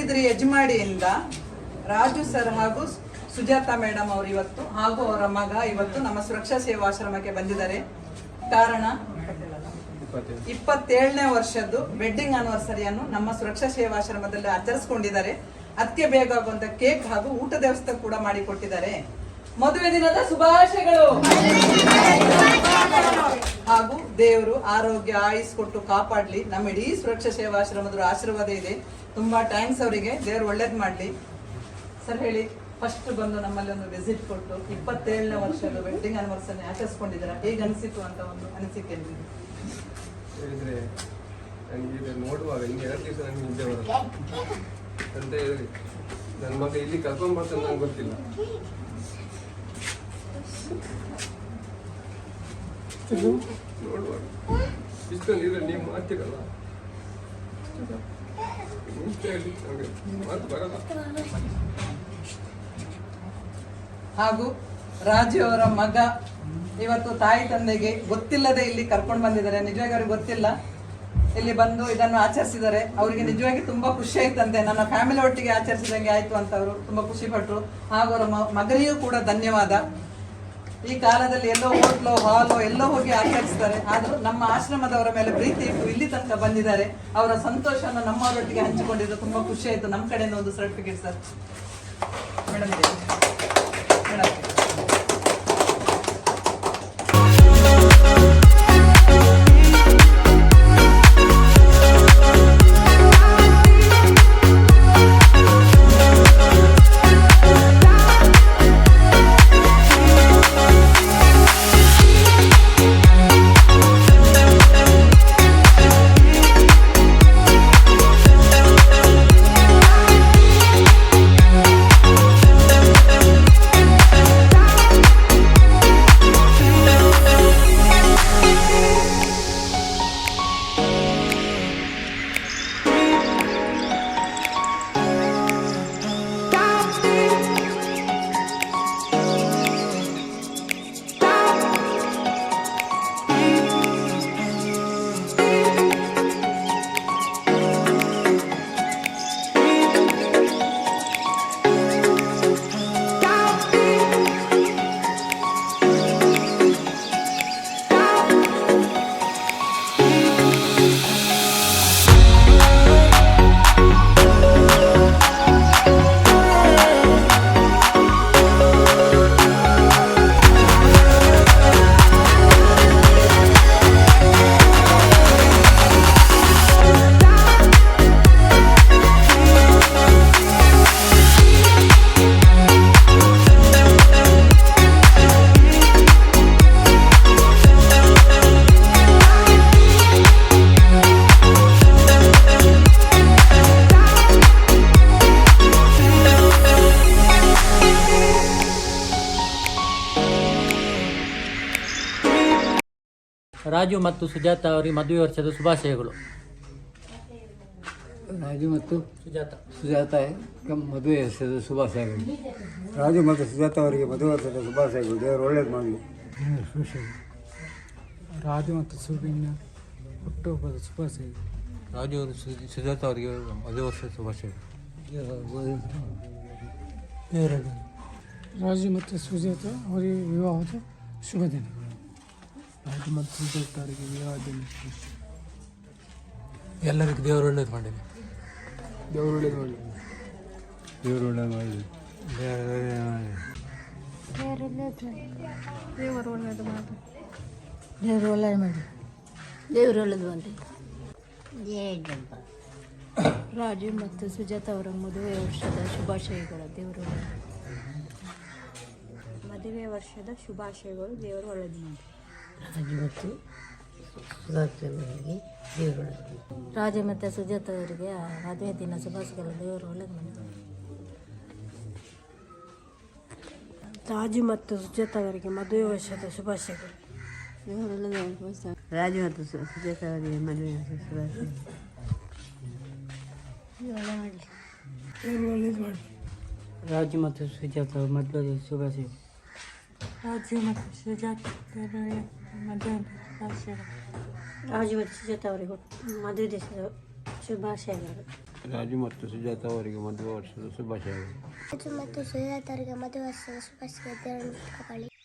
Moodbidri ಯಜಮಾಡಿಯಿಂದ Raju sir ಹಾಗೂ Sujata madam ಅವರು ಇವತ್ತು ಹಾಗೂ ಅವರ ಮಗ ಇವತ್ತು ನಮ್ಮ ಸುರಕ್ಷಾ ಸೇವಾಶ್ರಮಕ್ಕೆ ಬಂದಿದ್ದಾರೆ. ಕಾರಣ 27ನೇ ವರ್ಷದ್ದು ವೆಡ್ಡಿಂಗ್ ಆನಿವರ್ಸರಿಯನ್ನು ನಮ್ಮ ಸುರಕ್ಷಾ ಸೇವಾಶ್ರಮದಲ್ಲಿ ಆಚರಿಸಿಕೊಂಡಿದ್ದಾರೆ. ಅದಕ್ಕೆ ಬೇಕಾಗುವಂತ ಕೇಕ್ ಹಾಗೂ ಊಟದ ವ್ಯವಸ್ಥೆ ಕೂಡ ಮಾಡಿಕೊಟ್ಟಿದ್ದಾರೆ. ಮದುವೆ ದಿನದ ಶುಭಾಶಯಗಳು ಹಾಗೂ ದೇವರು ಆರೋಗ್ಯ ಆಯುಸ್ ಕೊಟ್ಟು ಕಾಪಾಡ್ಲಿ. ನಮ್ಮ ಇಡೀ ಸುರಕ್ಷಾ ಸೇವಾಶ್ರಮದ ಆಶೀರ್ವಾದ ಇದೆ. ತುಂಬಾ ಥ್ಯಾಂಕ್ಸ್ ಅವರಿಗೆ. ದೇವರು ಒಳ್ಳೇದ್ ಮಾಡ್ಲಿ. ಸರ್ ಹೇಳಿ, ಫಸ್ಟ್ ಬಂದು ನಮ್ಮಲ್ಲಿ ಒಂದು ವಿಸಿಟ್ ಕೊಟ್ಟು 27ನೇ ವರ್ಷದ ವೆಡ್ಡಿಂಗ್ ಆನಿವರ್ಸರಿ ಆಚರಿಸ್ಕೊಂಡಿದ್ದೀರಾ, ಹೇಗೆ ಅನಿಸಿತು ಅಂತ ಒಂದು ಅನಿಸಿಕೆ ಹೇಳಿದ್ರೆ ನನಗೆ ನೋಡುವಾಗ ಇನ್ನು 2 ದಿವಸ ನನಗೆ ನಿದ್ದೆ ಬರುತ್ತೆ ಅಂತ ಹೇಳಿ ನನ್ನ ಮಗ ಇಲ್ಲಿ ಕರ್ಕೊಂಡ್ ಬರ್ತಾನೆ ನಂಗೆ ಗೊತ್ತಿಲ್ಲ. ನೋಡುವಾಗ ಇಷ್ಟೊಂದು ಇದೆ, ನೀವು ಮಾಡ್ತೀರಲ್ಲ ಮಾತು ಬರಲ್ಲ. ಹಾಗೂ ರಾಜು ಅವರ ಮಗ ಇವತ್ತು ತಾಯಿ ತಂದೆಗೆ ಗೊತ್ತಿಲ್ಲದೆ ಇಲ್ಲಿ ಕರ್ಕೊಂಡು ಬಂದಿದ್ದಾರೆ. ನಿಜವಾಗಿ ಅವ್ರಿಗೆ ಗೊತ್ತಿಲ್ಲ, ಇಲ್ಲಿ ಬಂದು ಇದನ್ನು ಆಚರಿಸಿದ್ದಾರೆ. ಅವರಿಗೆ ನಿಜವಾಗಿ ತುಂಬಾ ಖುಷಿ ಆಯ್ತಂತೆ. ನನ್ನ ಫ್ಯಾಮಿಲಿ ಒಟ್ಟಿಗೆ ಆಚರಿಸಿದಂಗೆ ಆಯ್ತು ಅಂತ ಅವರು ತುಂಬಾ ಖುಷಿ ಪಟ್ರು. ಹಾಗೂ ಅವರ ಮಗನಿಗೂ ಕೂಡ ಧನ್ಯವಾದ. ಈ ಕಾಲದಲ್ಲಿ ಎಲ್ಲೋ ಹೋಟ್ಲೋ ಹಾಲೋ ಎಲ್ಲೋ ಹೋಗಿ ಆಚರಿಸ್ತಾರೆ, ಆದ್ರೂ ನಮ್ಮ ಆಶ್ರಮದವರ ಮೇಲೆ ಪ್ರೀತಿ ಇಟ್ಟು ಇಲ್ಲಿ ತನಕ ಬಂದಿದ್ದಾರೆ. ಅವರ ಸಂತೋಷವನ್ನು ನಮ್ಮವರೊಟ್ಟಿಗೆ ಹಂಚಿಕೊಂಡಿದ್ದು ತುಂಬಾ ಖುಷಿ ಆಯ್ತು. ನಮ್ಮ ಕಡೆಯಿಂದ ಒಂದು ಸರ್ಟಿಫಿಕೇಟ್ ಸರ್ ಮೇಡಮ್ ಇದೆ. ಮೇಡಮ್ ರಾಜು ಮತ್ತು ಸುಜಾತಾ ಅವರಿಗೆ ಮದುವೆ ವರ್ಷದ ಶುಭಾಶಯಗಳು. ರಾಜು ಮತ್ತು ಸುಜಾತಾ ಮದುವೆ ವರ್ಷದ ಶುಭಾಶಯಗಳು. ರಾಜು ಮತ್ತು ಸುಜಾತಾ ಅವರಿಗೆ ಮದುವೆ ವರ್ಷದ ಶುಭಾಶಯಗಳು. ದೇವರು ಒಳ್ಳೇದು ಮಾಡಲಿ. ರಾಜು ಮತ್ತು ಸುಬಿನ ಹುಟ್ಟುಹಬ್ಬದ ಶುಭಾಶಯಗಳು. ರಾಜು ಸುಜಾತಾ ಅವರಿಗೆ ಮದುವೆ ವರ್ಷದ ಶುಭಾಶಯಗಳು. ರಾಜು ಮತ್ತು ಸುಜಾತಾ ಅವರಿಗೆ ವಿವಾಹದ ಶುಭ ದಿನ. ರಾಜು ಮತ್ತು ಸುಜಾತಾ ಅವರಿಗೆ ವಿವಾಹದ ದಿನ. ಎಲ್ಲರಿಗೂ ದೇವರು ಒಳ್ಳೇದು ಮಾಡಲಿ. ದೇವರು ಒಳ್ಳೇದು ಮಾಡಲಿ. ದೇವರು ಒಳ್ಳೇದು ಮಾಡಲಿ. ದೇವರು ಒಳ್ಳೇದು ಮಾಡಿ. ದೇವರು ಒಳ್ಳೇದು ಮಾಡಿ. ದೇವರು ಒಳ್ಳೇದು ಮಾಡಿ. ರಾಜು ಮತ್ತು ಸುಜಾತಾ ಅವರ ಮದುವೆ ವರ್ಷದ ಶುಭಾಶಯಗಳು. ದೇವರು ಮದುವೆ ವರ್ಷದ ಶುಭಾಶಯಗಳು. ದೇವರು ಒಳ್ಳೇದು ಮಾಡಿ. ರಾಜು ಮತ್ತು ಸುಜಾತಾ ಅವರಿಗೆ ದೇವರು ಒಳ್ಳೇದು. ರಾಜು ಮತ್ತು ಸುಜಾತಾ ಅವರಿಗೆ ಮದುವೆ ದಿನ ಶುಭಾಶಯಗಳು. ದೇವರು ಒಳ್ಳೇದು ಮಾಡಿ. ರಾಜು ಮತ್ತು ಸುಜಾತಾ ಅವರಿಗೆ ಮದುವೆ ವರ್ಷದ ಶುಭಾಶಯಗಳು. ರಾಜು ಮತ್ತು ಸುಜಾತಾ ಅವರಿಗೆ ಮದುವೆ ವರ್ಷದ ಶುಭಾಶಯಗಳು. ರಾಜು ಮತ್ತು ಸುಜಾತಾ ಮದುವೆ ಶುಭಾಶಯಗಳು. ರಾಜು ಮತ್ತು ಸುಜಾತಾ ಅವರಿಗೆ ಮದುವೆ ಶುಭಾಶಯಗಳು. ರಾಜು ಮತ್ತು ಸುಜಾತಾ ಅವರಿಗೆ ಮದುವೆ ದಿವಸದ ಶುಭಾಶಯಗಳು. ರಾಜು ಮತ್ತು ಸುಜಾತ ಅವರಿಗೆ ಮದುವೆ ವರ್ಷದ ಶುಭಾಶಯಗಳು. ರಾಜು ಮತ್ತು ಸುಜಾತ ಅವರಿಗೆ ಮದುವೆ ವರ್ಷದ ಶುಭಾಶಯಗಳು.